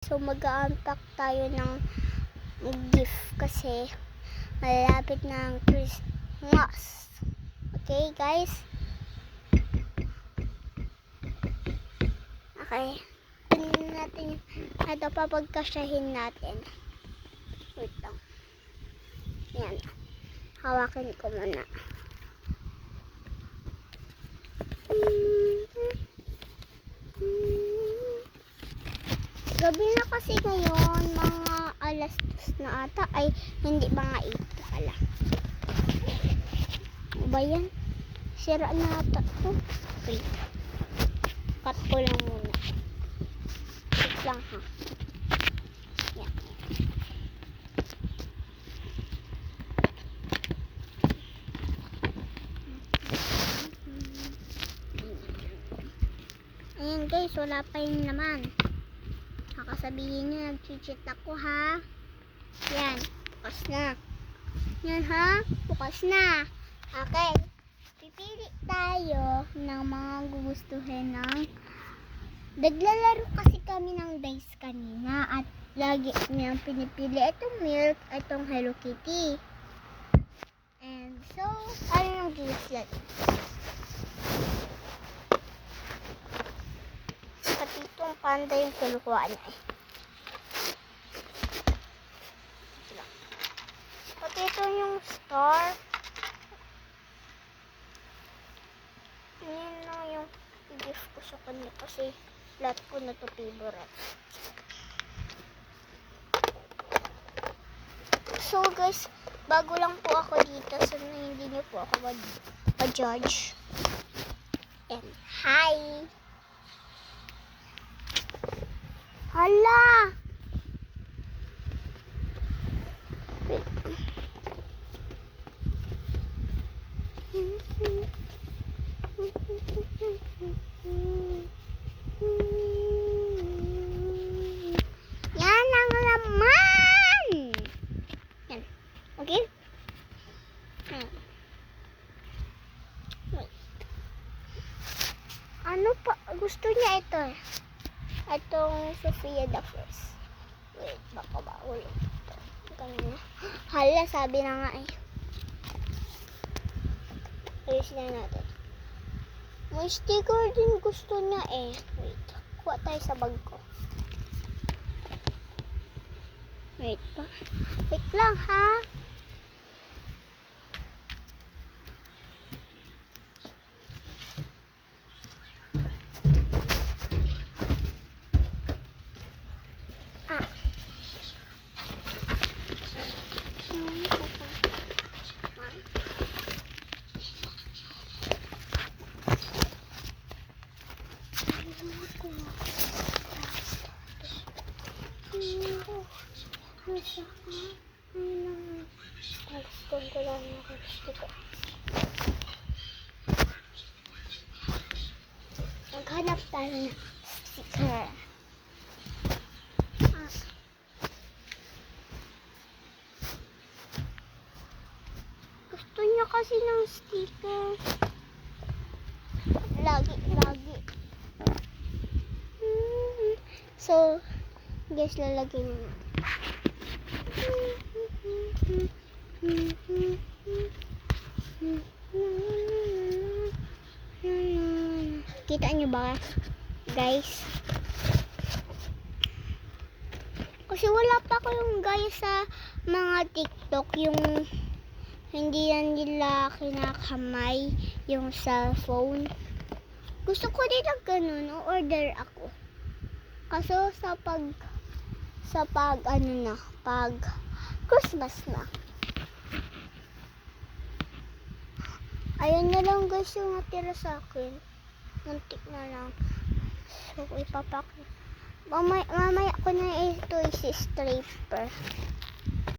So mag-unpack tayo ng gift kasi malapit na ang Christmas. Okay guys? Okay. Tingnan natin ito, papagkasyahin natin. Wait lang. Yan. Hawakin ko muna. Gabi na kasi ngayon, mga alas 2 na ata, ay hindi, mga 8 pala. Ano ba yan? Sira na ata ito. Wait. Cut ko lang muna. Wait lang ha. Yan. Ayan guys, wala pa yung laman. Sabihin nyo, nag-cheat ako ha. Yan, bukas na. Yan ha, bukas na. Okay, pipili tayo ng mga gugustuhin ng... Naglalaro kasi kami ng dice kanina at lagi niyang pinipili itong Milk, itong Hello Kitty. And so, ano yung gift lang? Pati itong panda yung kinukuha niya eh. Pati ito yung star. Yan lang yung gift ko sa kanya kasi lahat ko na ito favorite. So guys, bago lang po ako dito, so hindi niyo po ako ma-judge. And hi! Hala! Yan ang laman! Yan. Okay? Ano pa? Gusto niya ito. Itong Sofia the First. Wait, baka ba ulit ito? Ganyan. Hala, sabi na nga eh. Ayusin na natin. May sticker din gusto niya eh. Wait, kuha tayo sa bag ko. Wait pa. Wait lang ha. Maghanap tayo ng sticker. Gusto niya kasi ng sticker. Lagi. So, guys, lalagay mo na. Kita nyo ba, guys? Kasi wala pa ko yung guys sa mga TikTok, yung hindi yan nila kinakamay yung cellphone. Gusto ko din na ganun, order ako. Kaso sa pag Christmas na. Ayun na lang guys yung natira sa akin. Muntik na lang. So ipapak. Mamaya ko na ito isi-striper.